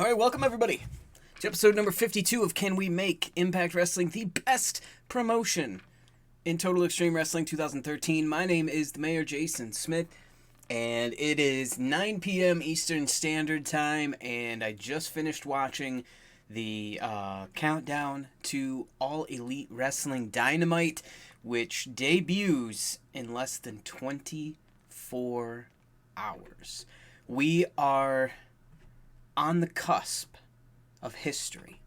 All right, welcome everybody to episode number 52 of Can We Make Impact Wrestling the best promotion in Total Extreme Wrestling 2013? My name is the Mayor Jason Smith, and it is 9 p.m. Eastern Standard Time, and I just finished watching the countdown to All Elite Wrestling Dynamite, which debuts in less than 24 hours. We are on the cusp of history.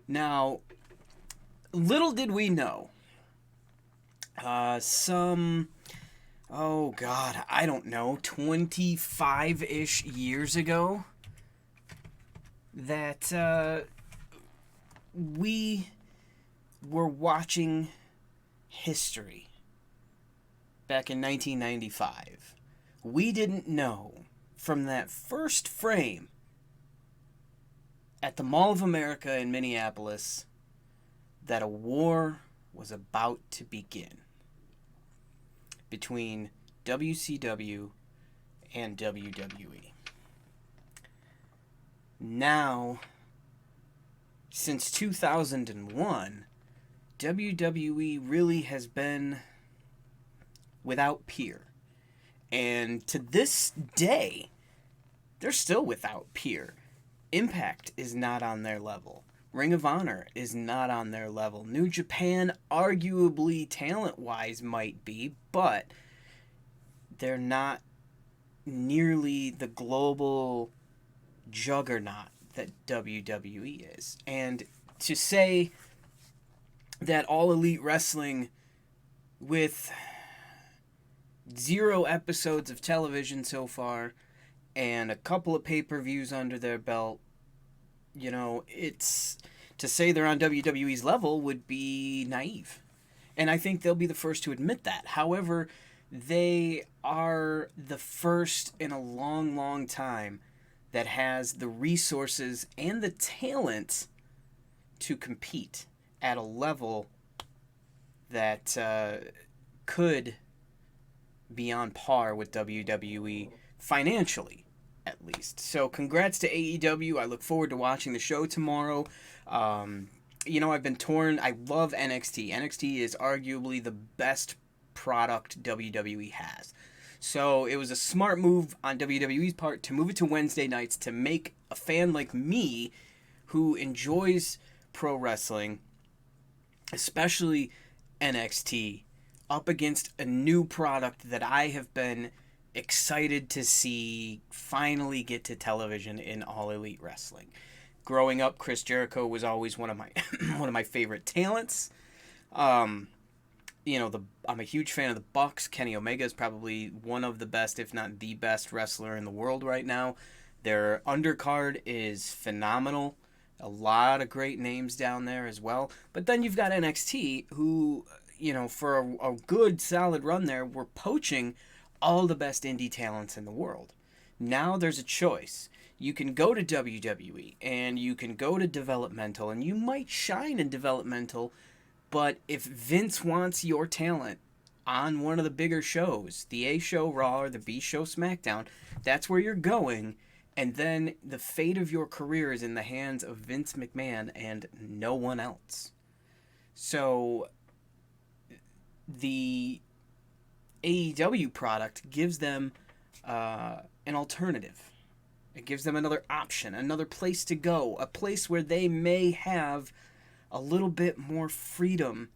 Now, little did we know, I don't know, 25-ish years ago, that we were watching history back in 1995. We didn't know from that first frame at the Mall of America in Minneapolis that a war was about to begin between WCW and WWE. Now, since 2001, WWE really has been without peer. And to this day, they're still without peer. Impact is not on their level. Ring of Honor is not on their level. New Japan, arguably talent-wise, might be, but they're not nearly the global juggernaut that WWE is. And to say that All Elite Wrestling, with 0 episodes of television so far and a couple of pay-per-views under their belt, you know, it's to say they're on WWE's level would be naive. And I think they'll be the first to admit that. However, they are the first in a long, long time that has the resources and the talent to compete at a level that could be on par with WWE financially, at least. So congrats to AEW. I look forward to watching the show tomorrow. I've been torn. I love NXT. NXT is arguably the best product WWE has. So it was a smart move on WWE's part to move it to Wednesday nights to make a fan like me who enjoys pro wrestling, especially NXT, up against a new product that I have been excited to see finally get to television in All Elite Wrestling. Growing up, Chris Jericho was always one of my one of my favorite talents. I'm a huge fan of the Bucks. Kenny Omega is probably one of the best, if not the best wrestler in the world right now. Their undercard is phenomenal. A lot of great names down there as well. But then you've got NXT, who, for a good, solid run there, were poaching all the best indie talents in the world. Now there's a choice. You can go to WWE, and you can go to developmental, and you might shine in developmental, but if Vince wants your talent on one of the bigger shows, the A show Raw or the B show SmackDown, that's where you're going, and then the fate of your career is in the hands of Vince McMahon and no one else. So the AEW product gives them an alternative. It gives them another option, another place to go, a place where they may have a little bit more freedom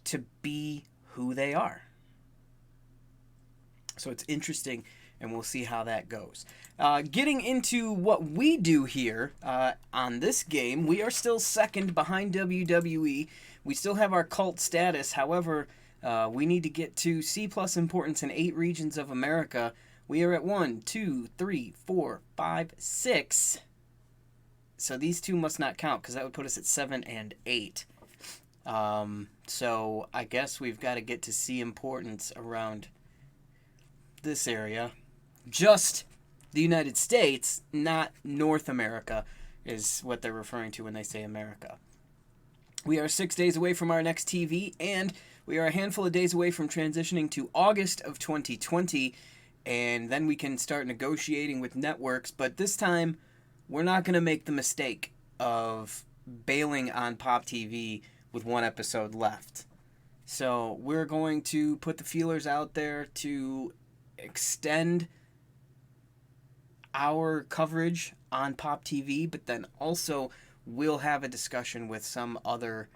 to be who they are. So it's interesting, and we'll see how that goes. Getting into what we do here on this game, we are still second behind WWE. We still have our cult status. However, we need to get to C+ importance in 8 regions of America. We are at 1, 2, 3, 4, 5, 6. So these 2 must not count because that would put us at 7 and 8. So I guess we've got to get to C importance around this area. Just the United States, not North America, is what they're referring to when they say America. We are 6 days away from our next TV, and we are a handful of days away from transitioning to August of 2020, and then we can start negotiating with networks. But this time, we're not going to make the mistake of bailing on Pop TV with one episode left. So we're going to put the feelers out there to extend our coverage on Pop TV, but then also we'll have a discussion with some other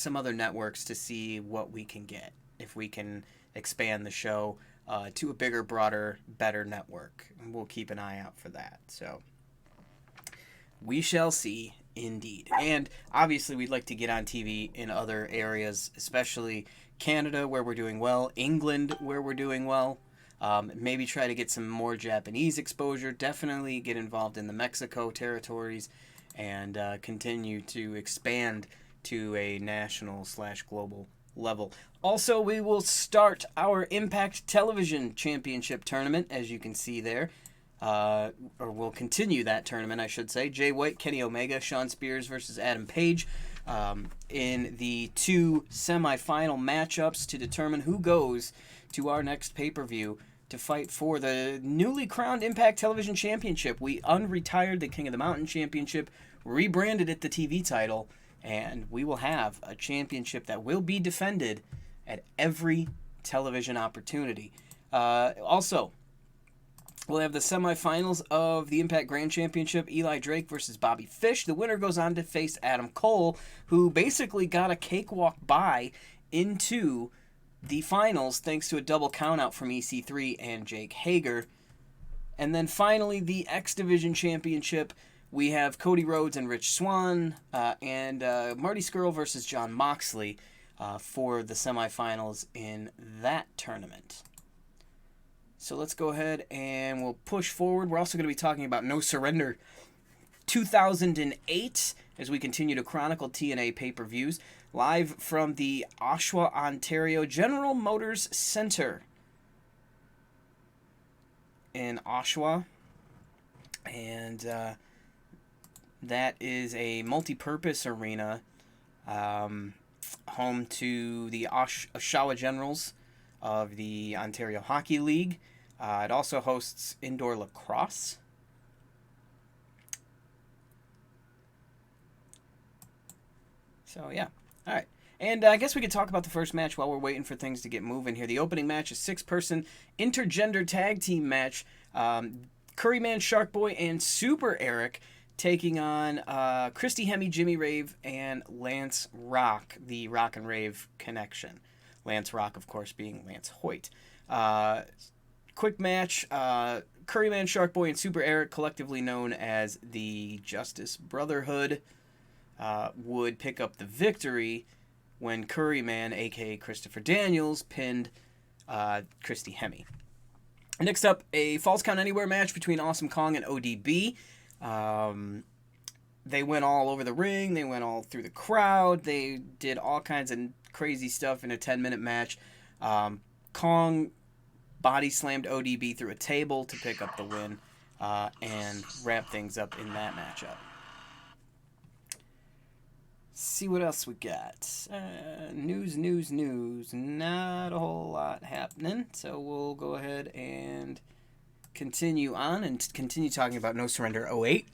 networks to see what we can get, if we can expand the show to a bigger, broader, better network. And we'll keep an eye out for that. So we shall see, indeed. And obviously we'd like to get on TV in other areas, especially Canada, where we're doing well, England, where we're doing well. Maybe try to get some more Japanese exposure. Definitely get involved in the Mexico territories and continue to expand to a national/global level. Also, we will start our Impact Television Championship tournament, as you can see there. Or we'll continue that tournament, I should say. Jay White, Kenny Omega, Shawn Spears versus Adam Page in the 2 semifinal matchups to determine who goes to our next pay-per-view to fight for the newly crowned Impact Television Championship. We unretired the King of the Mountain Championship, rebranded it the TV title, and we will have a championship that will be defended at every television opportunity. Also, we'll have the semifinals of the Impact Grand Championship, Eli Drake versus Bobby Fish. The winner goes on to face Adam Cole, who basically got a cakewalk bye into the finals thanks to a double countout from EC3 and Jake Hager. And then finally, the X Division Championship, we have Cody Rhodes and Rich Swann and Marty Scurll versus Jon Moxley for the semifinals in that tournament. So let's go ahead and we'll push forward. We're also going to be talking about No Surrender 2008 as we continue to chronicle TNA pay-per-views. Live from the Oshawa, Ontario General Motors Center in Oshawa. And that is a multi-purpose arena home to the Oshawa Generals of the Ontario Hockey League. It also hosts indoor lacrosse. So, yeah. All right. And I guess we could talk about the first match while we're waiting for things to get moving here. The opening match is 6-person intergender tag team match. Curryman, Shark Boy, and Super Eric taking on Christy Hemme, Jimmy Rave, and Lance Rock, the Rock and Rave connection. Lance Rock, of course, being Lance Hoyt. Quick match. Curryman, Shark Boy, and Super Eric, collectively known as the Justice Brotherhood, would pick up the victory when Curryman, a.k.a. Christopher Daniels, pinned Christy Hemme. Next up, a Falls Count Anywhere match between Awesome Kong and ODB. They went all over the ring. They went all through the crowd. They did all kinds of crazy stuff in a 10-minute match. Kong body slammed ODB through a table to pick up the win and wrap things up in that matchup. See what else we got. News. Not a whole lot happening. So we'll go ahead and continue on and continue talking about No Surrender 08.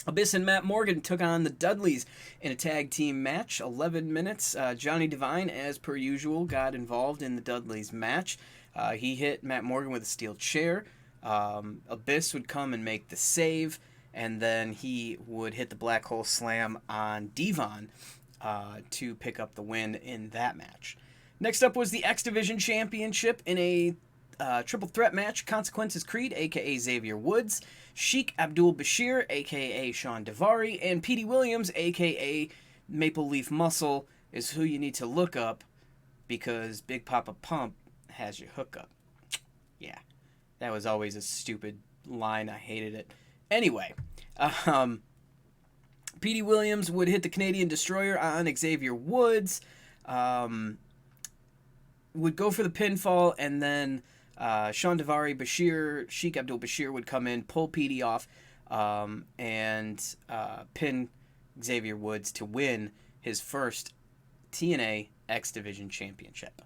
Abyss and Matt Morgan took on the Dudleys in a tag team match. 11 minutes. Johnny Devine, as per usual, got involved in the Dudleys match. He hit Matt Morgan with a steel chair. Abyss would come and make the save. And then he would hit the Black Hole Slam on Devon to pick up the win in that match. Next up was the X Division Championship in a triple threat match. Consequences Creed, a.k.a. Xavier Woods, Sheik Abdul Bashir, a.k.a. Sean Devari, and Petey Williams, a.k.a. Maple Leaf Muscle, is who you need to look up because Big Papa Pump has your hookup. Yeah, that was always a stupid line. I hated it. Anyway, Petey Williams would hit the Canadian Destroyer on Xavier Woods, would go for the pinfall, and then Sean Devari, Sheik Abdul Bashir would come in, pull Petey off, and pin Xavier Woods to win his first TNA X Division Championship.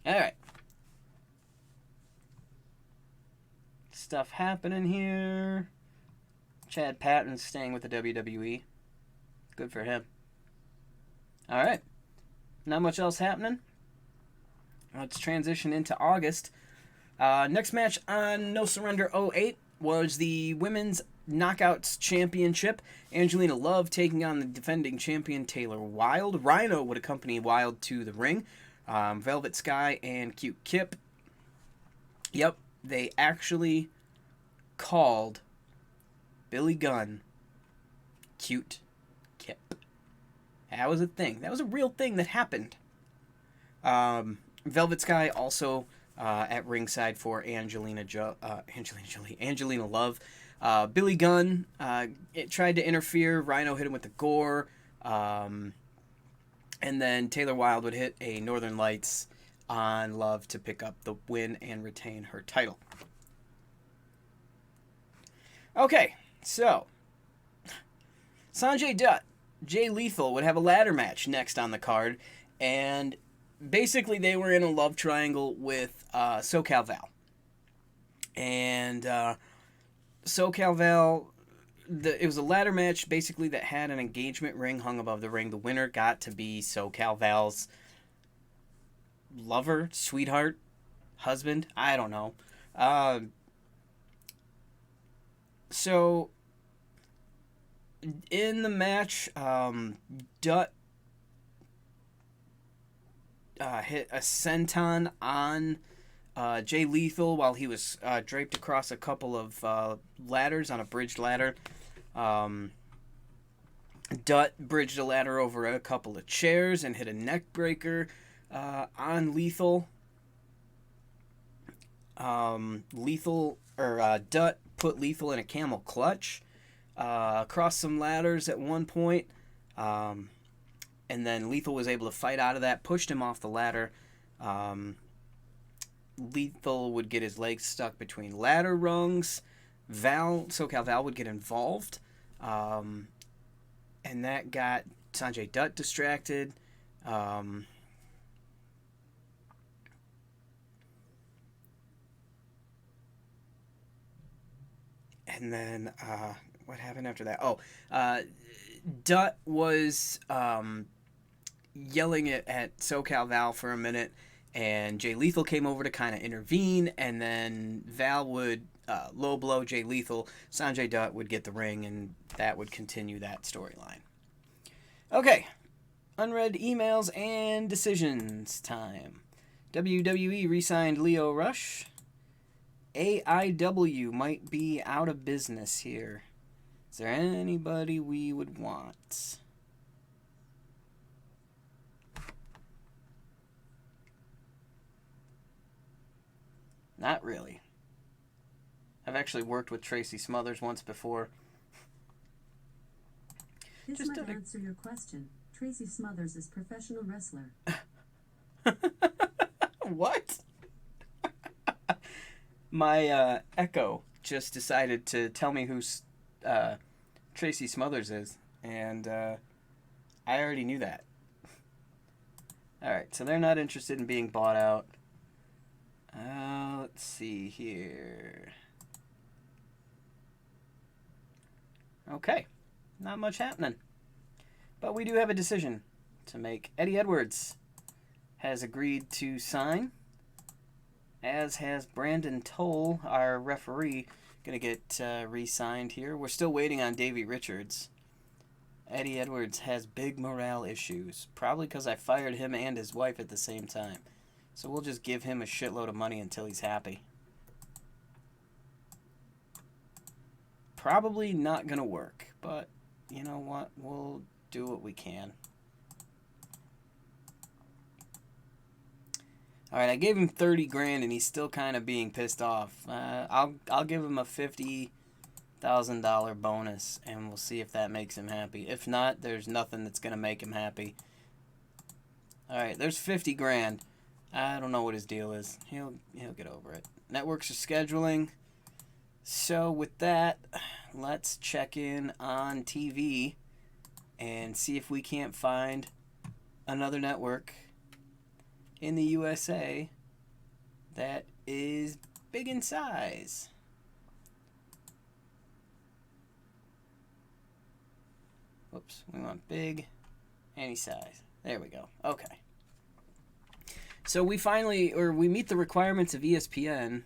All right. stuff happening here. Chad Patton's staying with the WWE. Good for him. All right. Not much else happening. Let's transition into August. Next match on No Surrender '08 was the Women's Knockouts Championship. Angelina Love taking on the defending champion Taylor Wilde. Rhino would accompany Wilde to the ring. Velvet Sky and Cute Kip. Yep, they actually called Billy Gunn Cute Kip. That was a thing. That was a real thing that happened. Velvet Sky also at ringside for Angelina Love. Billy Gunn tried to interfere. Rhino hit him with the gore. And then Taylor Wilde would hit a Northern Lights on Love to pick up the win and retain her title. Okay, so Sanjay Dutt, Jay Lethal would have a ladder match next on the card, and basically they were in a love triangle with SoCal Val. And SoCal Val, it was a ladder match basically that had an engagement ring hung above the ring. The winner got to be SoCal Val's lover, sweetheart, husband, I don't know. So in the match, Dutt hit a senton on Jay Lethal while he was draped across a couple of ladders on a bridged ladder. Dutt bridged a ladder over a couple of chairs and hit a neck breaker on Lethal. Dutt put Lethal in a camel clutch across some ladders at one point. And then Lethal was able to fight out of that, pushed him off the ladder. Lethal would get his legs stuck between ladder rungs. SoCal Val would get involved. And that got Sanjay Dutt distracted. And then, what happened after that? Dutt was yelling at SoCal Val for a minute, and Jay Lethal came over to kind of intervene, and then Val would low blow Jay Lethal. Sanjay Dutt would get the ring, and that would continue that storyline. Okay, unread emails and decisions time. WWE re-signed Lio Rush. AIW might be out of business here. Is there anybody we would want? Not really. I've actually worked with Tracy Smothers once before. This might answer your question. Tracy Smothers is professional wrestler. What? My Echo just decided to tell me who Tracy Smothers is, and I already knew that. Alright, so they're not interested in being bought out. Let's see here. Okay, not much happening. But we do have a decision to make. Eddie Edwards has agreed to sign, as has Brandon Toll, our referee, going to get re-signed here. We're still waiting on Davey Richards. Eddie Edwards has big morale issues, probably because I fired him and his wife at the same time. So we'll just give him a shitload of money until he's happy. Probably not going to work, but you know what? We'll do what we can. Alright, I gave him 30 grand and he's still kind of being pissed off. I'll give him a $50,000 bonus and we'll see if that makes him happy. If not, there's nothing that's going to make him happy. Alright, there's 50 grand. I don't know what his deal is. He'll get over it. Networks are scheduling. So with that, let's check in on TV and see if we can't find another network in the USA that is big in size. Whoops. We want big, any size. There we go. Okay. So we meet the requirements of ESPN,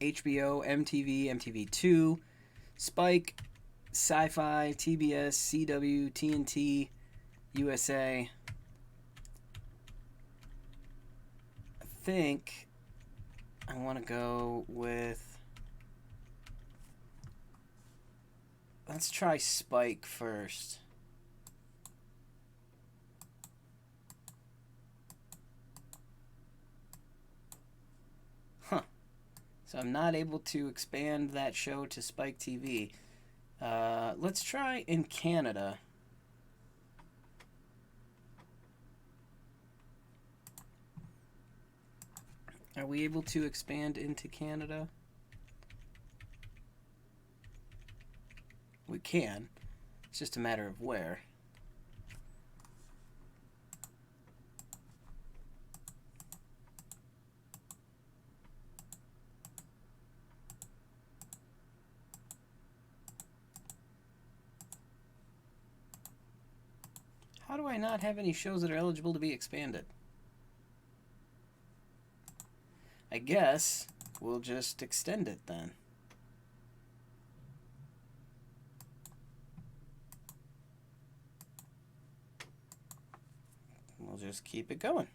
HBO, MTV, MTV2, Spike, Sci-Fi, TBS, CW, TNT, USA. I think I want to go with... Let's try Spike first. Huh. So I'm not able to expand that show to Spike TV. Let's try in Canada. Are we able to expand into Canada? We can. It's just a matter of where. How do I not have any shows that are eligible to be expanded? I guess we'll just extend it then. We'll just keep it going.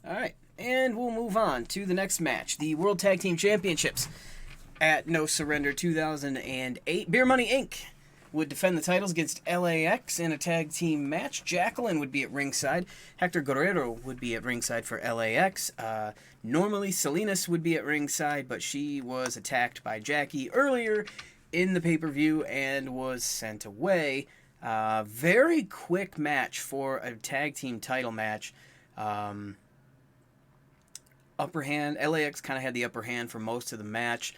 All right, and we'll move on to the next match, the World Tag Team Championships. At No Surrender 2008, Beer Money Inc. would defend the titles against LAX in a tag team match. Jacqueline would be at ringside. Hector Guerrero would be at ringside for LAX. Normally, Salinas would be at ringside, but she was attacked by Jackie earlier in the pay-per-view and was sent away. Very quick match for a tag team title match. Upper hand. LAX kind of had the upper hand for most of the match.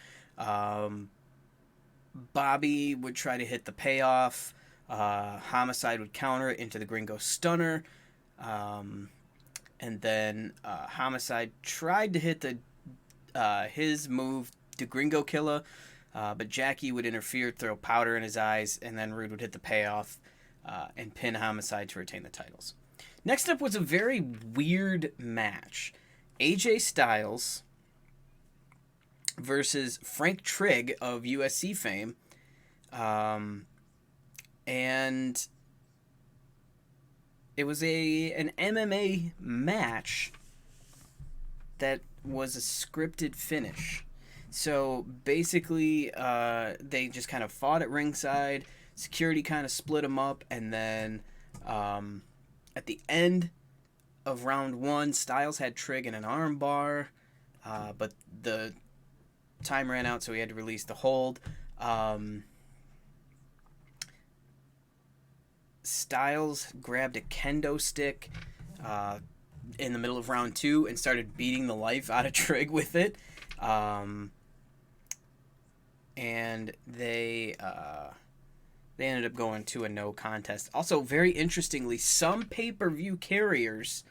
Bobby would try to hit the payoff. Homicide would counter it into the Gringo Stunner. And then Homicide tried to hit his move, the Gringo Killer, but Jackie would interfere, throw powder in his eyes, and then Rude would hit the payoff and pin Homicide to retain the titles. Next up was a very weird match. AJ Styles versus Frank Trigg of USC fame. And it was an MMA match that was a scripted finish. So basically, they just kind of fought at ringside. Security kind of split them up. And then at the end of round one, Styles had Trigg in an arm bar. But the time ran out, so he had to release the hold. Styles grabbed a kendo stick in the middle of round two and started beating the life out of Trigg with it. And they ended up going to a no contest. Also, very interestingly, some pay-per-view carriers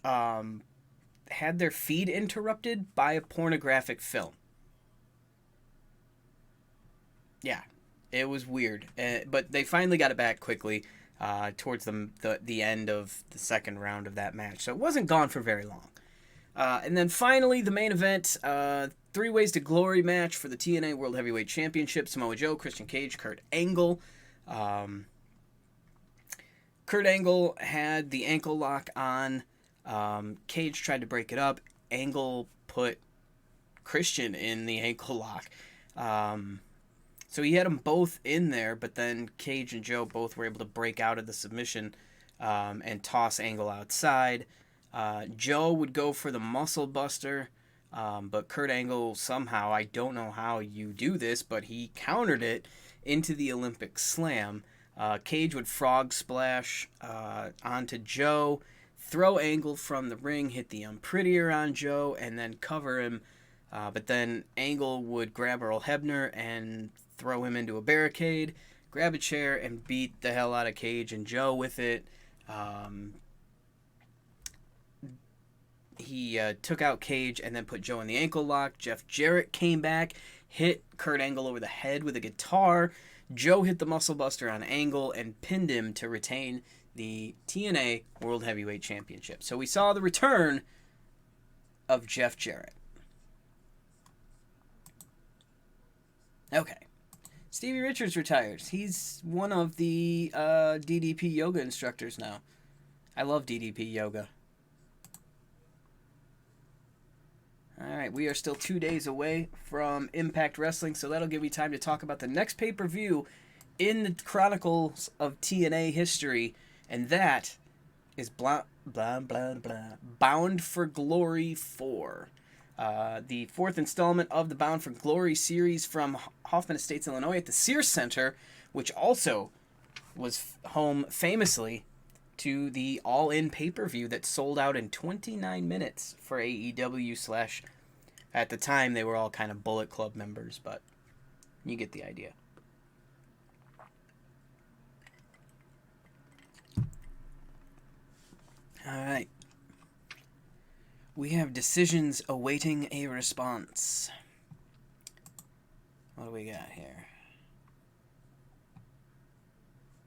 had their feed interrupted by a pornographic film. Yeah, it was weird. But they finally got it back quickly towards the end of the second round of that match. So it wasn't gone for very long. And then finally, the main event, 3 Ways to Glory match for the TNA World Heavyweight Championship. Samoa Joe, Christian Cage, Kurt Angle. Kurt Angle had the ankle lock on. Cage tried to break it up. Angle put Christian in the ankle lock. So he had them both in there, but then Cage and Joe both were able to break out of the submission and toss Angle outside. Joe would go for the muscle buster, but Kurt Angle somehow, I don't know how you do this, but he countered it into the Olympic Slam. Cage would frog splash onto Joe, throw Angle from the ring, hit the Unprettier on Joe, and then cover him. But then Angle would grab Earl Hebner and throw him into a barricade, grab a chair, and beat the hell out of Cage and Joe with it. he took out Cage and then put Joe in the ankle lock. Jeff Jarrett came back, hit Kurt Angle over the head with a guitar. Joe hit the Muscle Buster on Angle and pinned him to retain the TNA World Heavyweight Championship. So we saw the return of Jeff Jarrett. Okay. Stevie Richards retires. He's one of the DDP yoga instructors now. I love DDP yoga. Alright, we are still 2 days away from Impact Wrestling, so that'll give me time to talk about the next pay-per-view in the Chronicles of TNA history, and that is Bound for Glory 4. The fourth installment of the Bound for Glory series from Hoffman Estates, Illinois at the Sears Center, which also was home famously to the All-In pay-per-view that sold out in 29 minutes for AEW / at the time they were all kind of Bullet Club members, but you get the idea. Alright. We have decisions awaiting a response. What do we got here?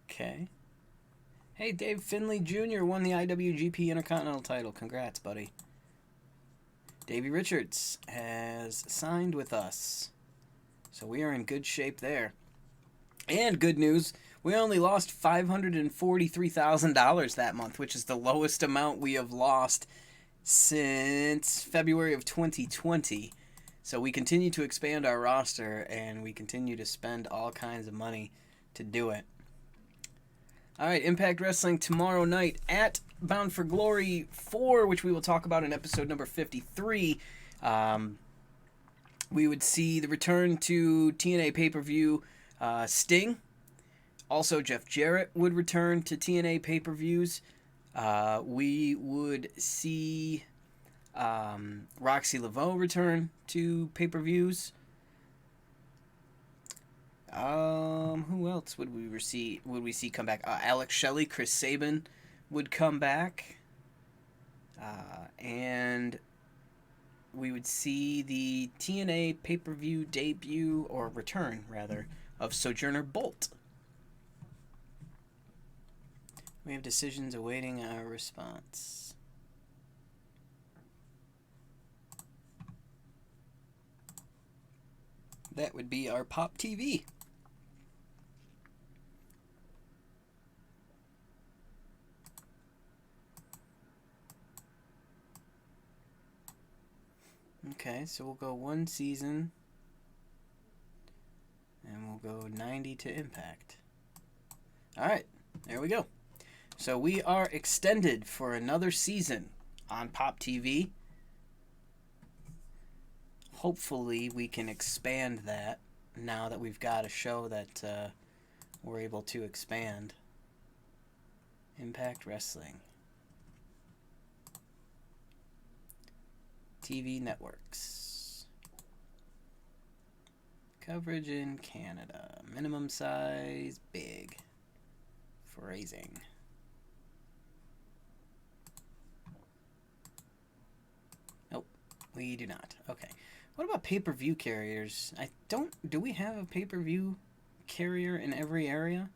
Okay. Hey, Dave Finley Jr. won the IWGP Intercontinental title. Congrats, buddy. Davey Richards has signed with us. So we are in good shape there. And good news, we only lost $543,000 that month, which is the lowest amount we have lost since February of 2020. So we continue to expand our roster, and we continue to spend all kinds of money to do it. Alright, Impact Wrestling tomorrow night at Bound for Glory 4, which we will talk about in episode number 53. We would see the return to TNA pay-per-view Sting. Also, Jeff Jarrett would return to TNA pay-per-views. We would see Roxy Laveau return to pay-per-views. Who else would we see come back? Alex Shelley, Chris Sabin would come back. And we would see the TNA pay-per-view debut, or return, rather, of Sojourner Bolt. We have decisions awaiting our response. That would be our Pop TV. Okay, so we'll go one season, and we'll go 90 to Impact. Alright, there we go. So we are extended for another season on Pop TV. Hopefully we can expand that now that we've got a show that we're able to expand. Impact Wrestling. TV networks. Coverage in Canada. Minimum size, big. Phrasing. Nope, we do not. Okay. What about pay-per-view carriers? Do we have a pay-per-view carrier in every area?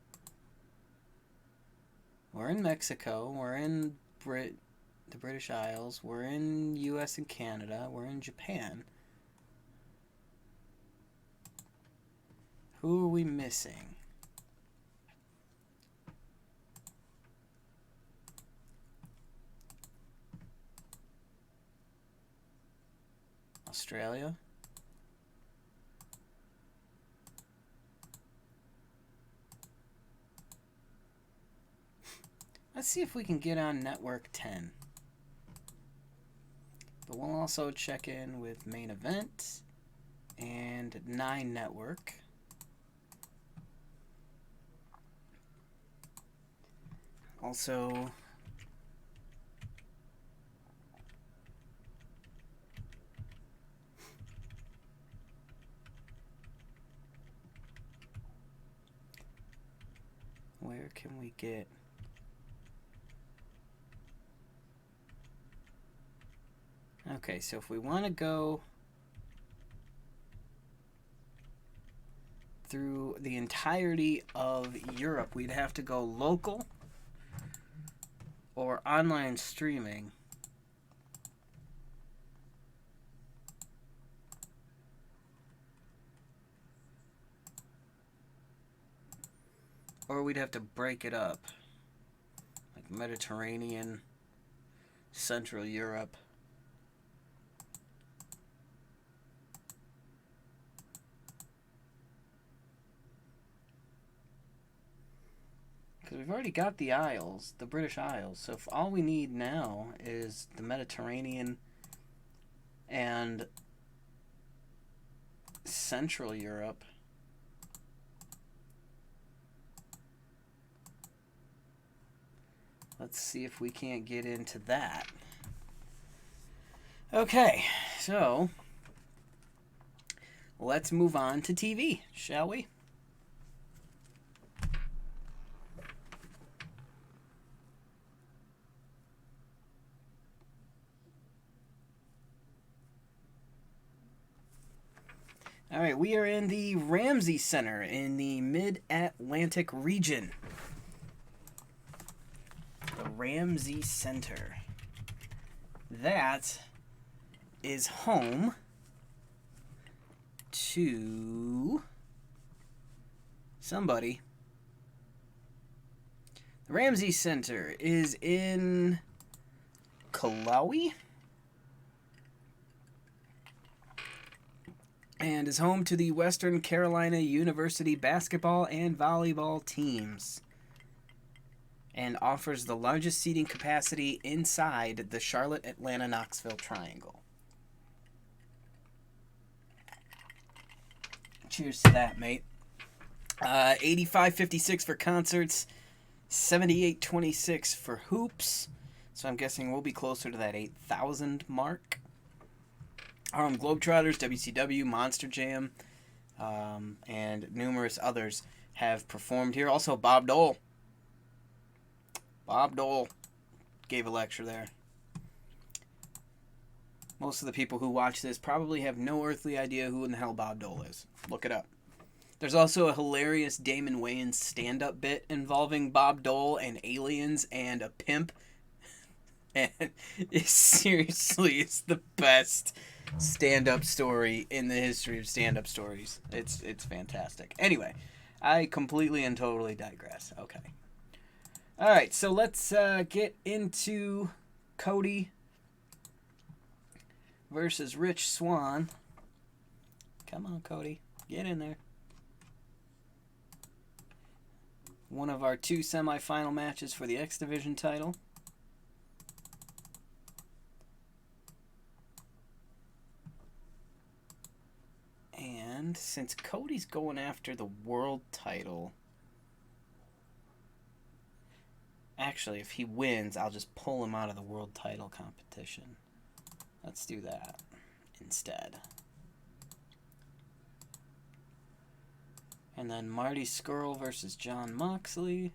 We're in Mexico. We're in the British Isles. We're in US and Canada. We're in Japan. Who are we missing? Australia. Let's see if we can get on Network 10. But we'll also check in with Main Event and 9 Network. Also, where can we get Okay, so if we want to go through the entirety of Europe, we'd have to go local or online streaming. Or we'd have to break it up. Like Mediterranean, Central Europe. Because we've already got the Isles, the British Isles. So if all we need now is the Mediterranean and Central Europe. Let's see if we can't get into that. Okay, so let's move on to TV, shall we? All right, we are in the Ramsey Center in the Mid-Atlantic region. The Ramsey Center. That is home to somebody. The Ramsey Center is in Callaway and is home to the Western Carolina University basketball and volleyball teams, and offers the largest seating capacity inside the Charlotte, Atlanta, Knoxville triangle. Cheers to that, mate. 85.56 for concerts, 78.26 for hoops. So I'm guessing we'll be closer to that 8,000 mark. Harlem Globetrotters, WCW, Monster Jam, and numerous others have performed here. Also, Bob Dole. Bob Dole gave a lecture there. Most of the people who watch this probably have no earthly idea who in the hell Bob Dole is. Look it up. There's also a hilarious Damon Wayans stand-up bit involving Bob Dole and aliens and a pimp. And it seriously is the best stand-up story in the history of stand-up stories. It's fantastic. Anyway, I completely and totally digress. Okay. All right, so let's get into Cody versus Rich Swann. Come on, Cody. Get in there. One of our two semifinal matches for the X Division title. And since Cody's going after the world title, actually, if he wins, I'll just pull him out of the world title competition. Let's do that instead. And then Marty Scurll versus Jon Moxley.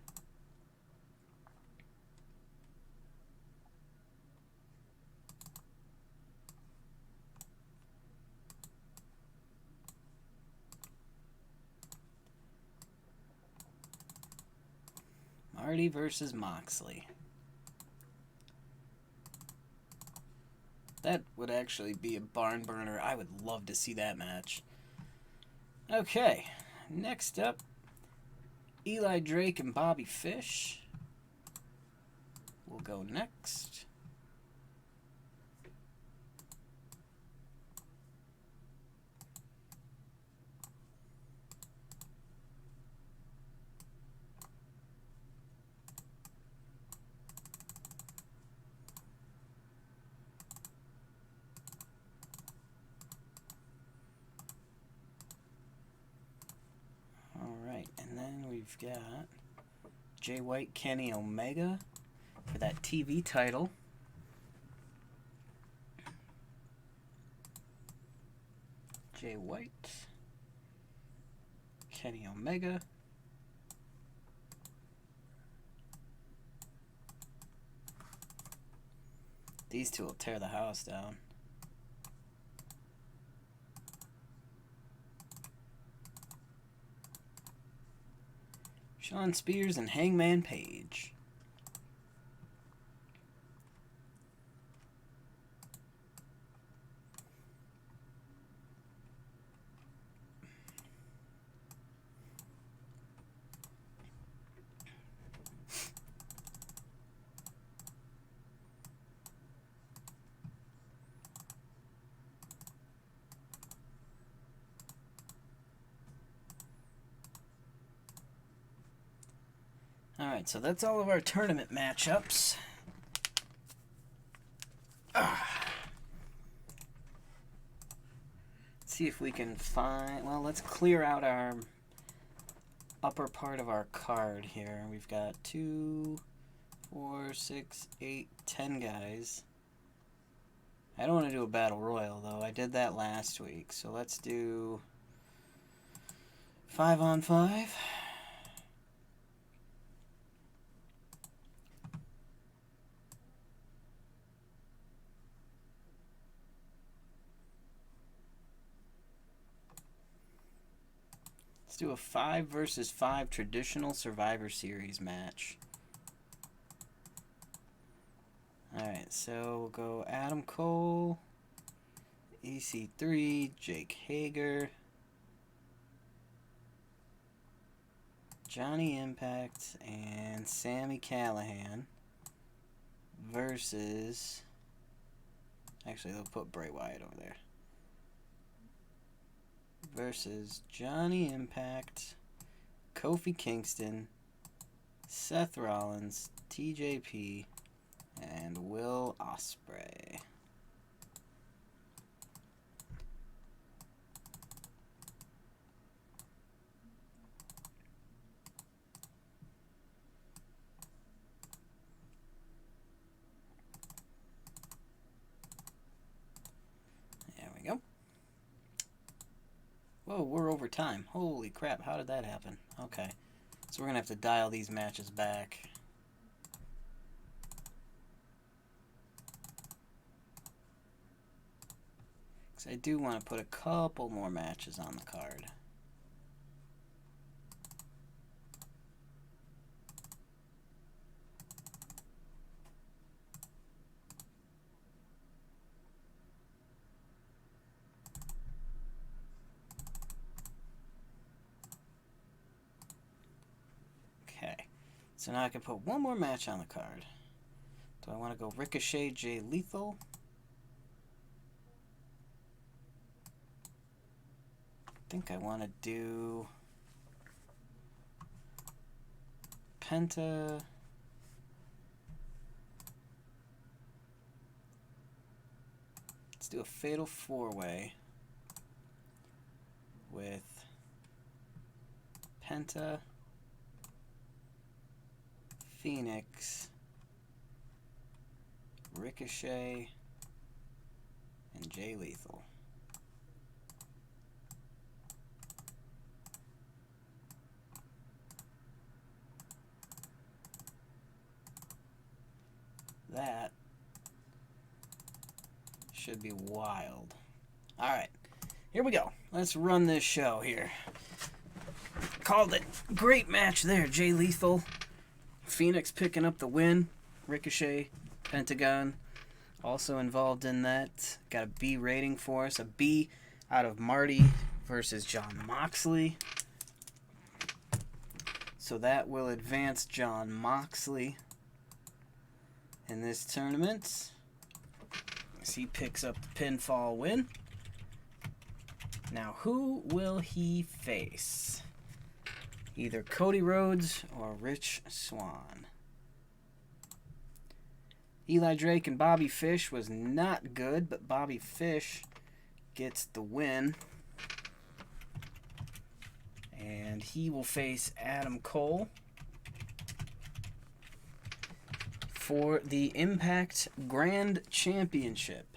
Marty versus Moxley. That would actually be a barn burner. I would love to see that match. Okay, next up, Eli Drake and Bobby Fish will go next. And then we've got Jay White, Kenny Omega for that TV title. Jay White, Kenny Omega. These two will tear the house down. Sean Spears and Hangman Page. Alright, so that's all of our tournament matchups. Let's see if we can find... Well, let's clear out our upper part of our card here. We've got 2, 4, 6, 8, 10 guys. I don't want to do a battle royal, though. I did that last week. So let's do 5-on-5. Let's do a 5 versus 5 traditional Survivor Series match. Alright, so we'll go Adam Cole, EC3, Jake Hager, Johnny Impact, and Sami Callihan versus... Actually, they'll put Bray Wyatt over there. Versus Johnny Impact, Kofi Kingston, Seth Rollins, TJP, and Will Ospreay. There we go. Whoa, we're over time. Holy crap, how did that happen? Okay. So we're going to have to dial these matches back. Because I do want to put a couple more matches on the card. Okay. So now I can put one more match on the card. Do I want to go Ricochet, Jay Lethal? I think I want to do Penta. Let's do a Fatal 4-Way with Penta, Phoenix, Ricochet, and Jay Lethal. That should be wild. Alright, here we go. Let's run this show here. Called it. Great match there, Jay Lethal. Phoenix picking up the win. Ricochet, Pentagon, also involved in that. Got a B rating for us. A B out of Marty versus Jon Moxley. So that will advance Jon Moxley in this tournament, as he picks up the pinfall win. Now, who will he face? Either Cody Rhodes or Rich Swann. Eli Drake and Bobby Fish was not good, but Bobby Fish gets the win. And he will face Adam Cole for the Impact Grand Championship.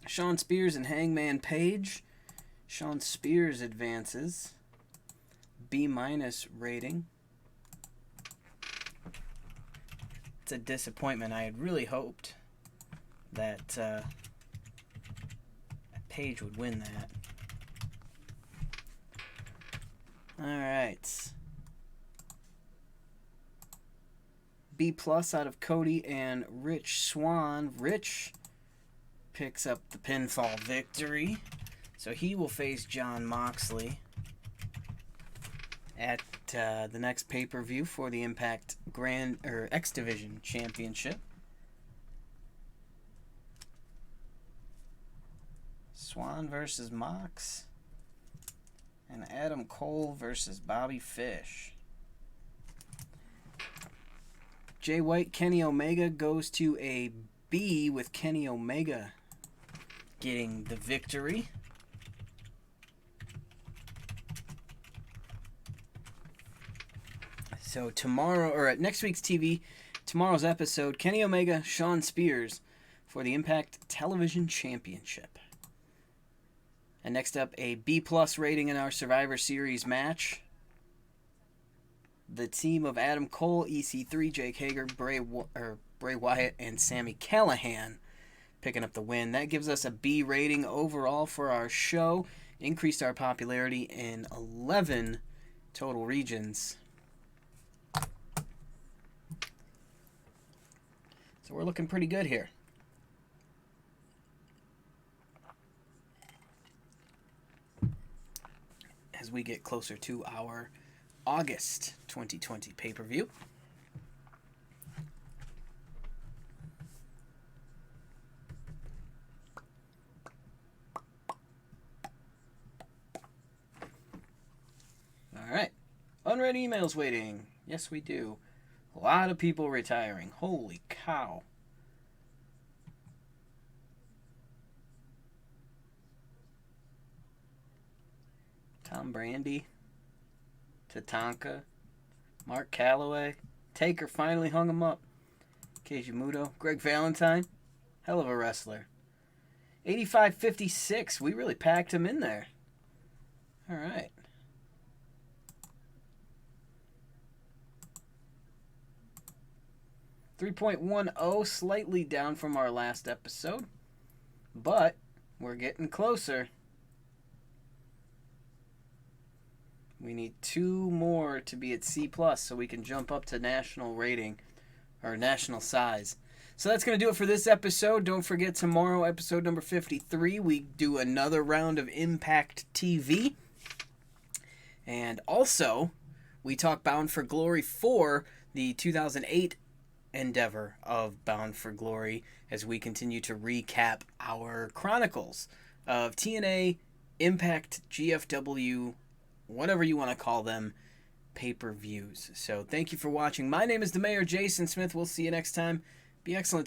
Sean Spears and Hangman Page. Sean Spears advances. B- rating. It's a disappointment. I had really hoped that Page would win that. All right. B plus out of Cody and Rich Swan. Rich picks up the pinfall victory. So he will face John Moxley at the next pay-per-view for the Impact Grand or X Division Championship. Swan versus Mox. And Adam Cole versus Bobby Fish. Jay White, Kenny Omega goes to a B with Kenny Omega getting the victory. So tomorrow, or at next week's TV, tomorrow's episode, Kenny Omega, Shawn Spears for the Impact Television Championship. And next up, a B+ rating in our Survivor Series match. The team of Adam Cole, EC3, Jake Hager, Bray Wyatt, and Sami Callihan picking up the win. That gives us a B rating overall for our show. Increased our popularity in 11 total regions. So we're looking pretty good here. As we get closer to our August 2020 pay-per-view. All right. Unread emails waiting. Yes, we do. A lot of people retiring. Holy cow. Tom Brandy. Tatanka. Mark Calloway. Taker finally hung him up. Keiji Muto. Greg Valentine. Hell of a wrestler. 85-56. We really packed him in there. All right. .10, slightly down from our last episode, but we're getting closer. We need 2 more to be at C+, so we can jump up to national rating, or national size. So that's going to do it for this episode. Don't forget, tomorrow, episode number 53, we do another round of Impact TV. And also, we talk Bound for Glory 4, the 2008 endeavor of Bound for Glory, as we continue to recap our chronicles of TNA, Impact, GFW, whatever you want to call them, pay-per-views. So thank you for watching. My name is the Mayor, Jason Smith. We'll see you next time. Be excellent to